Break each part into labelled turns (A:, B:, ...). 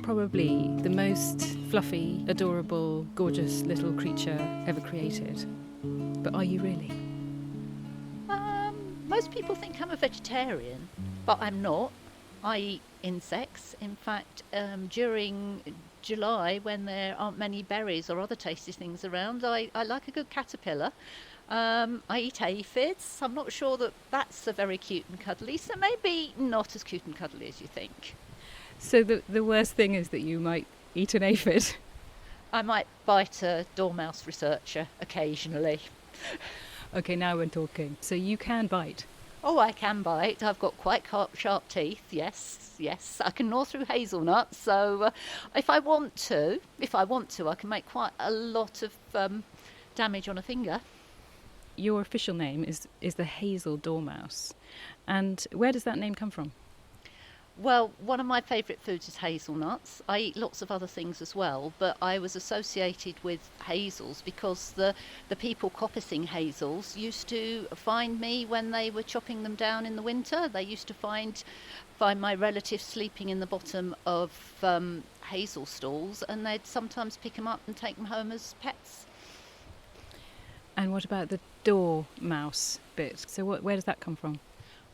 A: probably the most fluffy, adorable, gorgeous little creature ever created. But are you really?
B: Most people think I'm a vegetarian, but I'm not. I eat insects. In fact, during July, when there aren't many berries or other tasty things around, I like a good caterpillar. I eat aphids. I'm not sure that that's so very cute and cuddly, so maybe not as cute and cuddly as you think.
A: So the worst thing is that you might eat an aphid?
B: I might bite a dormouse researcher occasionally.
A: Okay, now we're talking. So you can bite?
B: Oh, I can bite. I've got quite sharp teeth. Yes. I can gnaw through hazelnuts. So if I want to, I can make quite a lot of damage on a finger.
A: Your official name is the Hazel Dormouse. And where does that name come from?
B: Well, one of my favourite foods is hazelnuts. I eat lots of other things as well, but I was associated with hazels because the people coppicing hazels used to find me when they were chopping them down in the winter. They used to find my relatives sleeping in the bottom of hazel stalls, and they'd sometimes pick them up and take them home as pets.
A: And what about the dormouse bit? So where does that come from?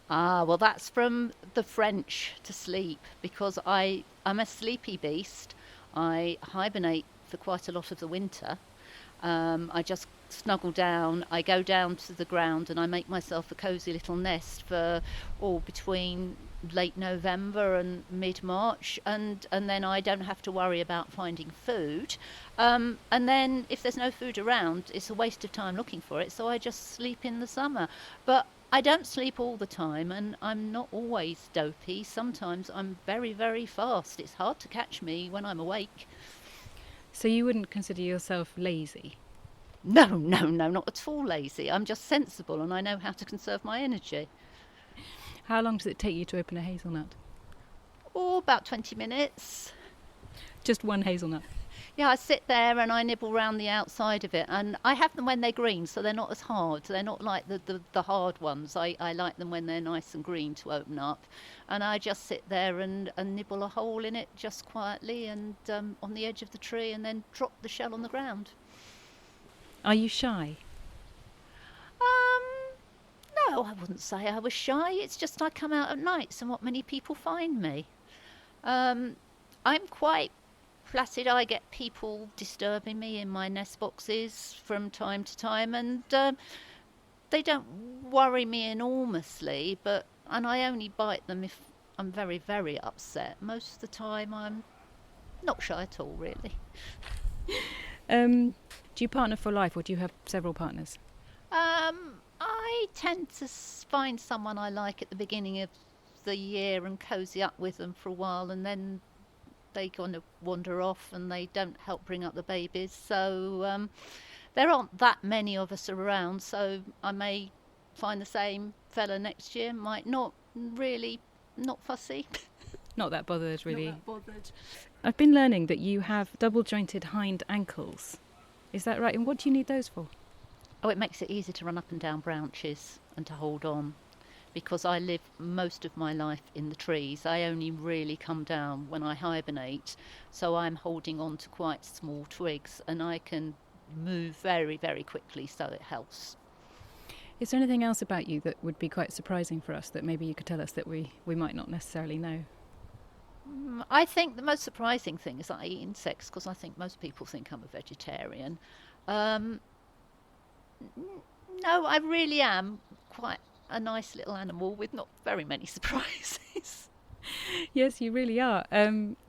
B: Well, that's from the French to sleep, because I'm a sleepy beast. I hibernate for quite a lot of the winter. I just snuggle down, I go down to the ground and I make myself a cosy little nest for between late November and mid-March, and then I don't have to worry about finding food. And then if there's no food around, it's a waste of time looking for it, so I just sleep in the summer. But I don't sleep all the time, and I'm not always dopey. Sometimes I'm very, very fast. It's hard to catch me when I'm awake.
A: So you wouldn't consider yourself lazy?
B: No, not at all lazy. I'm just sensible and I know how to conserve my energy.
A: How long does it take you to open a hazelnut?
B: About 20 minutes.
A: Just one hazelnut?
B: Yeah, I sit there and I nibble round the outside of it, and I have them when they're green, so they're not as hard. They're not like the hard ones. I like them when they're nice and green to open up, and I just sit there and nibble a hole in it just quietly and on the edge of the tree, and then drop the shell on the ground.
A: Are you shy?
B: No, I wouldn't say I was shy. It's just I come out at nights and what many people find me. I'm quite flattered. I get people disturbing me in my nest boxes from time to time, and they don't worry me enormously, and I only bite them if I'm very, very upset. Most of the time I'm not shy at all, really.
A: Do you partner for life, or do you have several partners?
B: I tend to find someone I like at the beginning of the year and cosy up with them for a while, and then they kind of wander off and they don't help bring up the babies. So there aren't that many of us around, so I may find the same fella next year, might not. Really not fussy.
A: Not that bothered, really.
B: Not that bothered.
A: I've been learning that you have double-jointed hind ankles. Is that right? And what do you need those for?
B: Oh, it makes it easy to run up and down branches and to hold on, because I live most of my life in the trees. I only really come down when I hibernate, so I'm holding on to quite small twigs, and I can move very, very quickly, so it helps.
A: Is there anything else about you that would be quite surprising for us that maybe you could tell us that we might not necessarily know?
B: I think the most surprising thing is that I eat insects, because I think most people think I'm a vegetarian. No, I really am quite a nice little animal with not very many surprises.
A: Yes, you really are.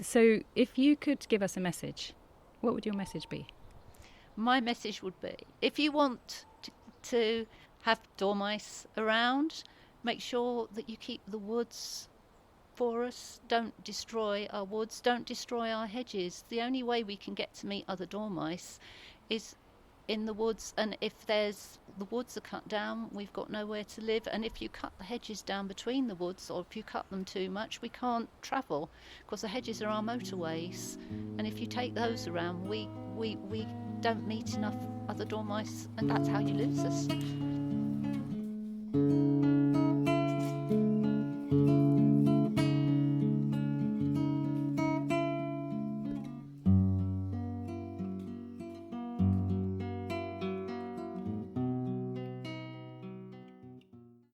A: So if you could give us a message, what would your message be?
B: My message would be, if you want to have dormice around, make sure that you keep the woods for us. Don't destroy our woods, don't destroy our hedges. The only way we can get to meet other dormice is in the woods, and if the woods are cut down, we've got nowhere to live. And if you cut the hedges down between the woods, or if you cut them too much, we can't travel, because the hedges are our motorways, and if you take those around, we don't meet enough other dormice, and that's how you lose us.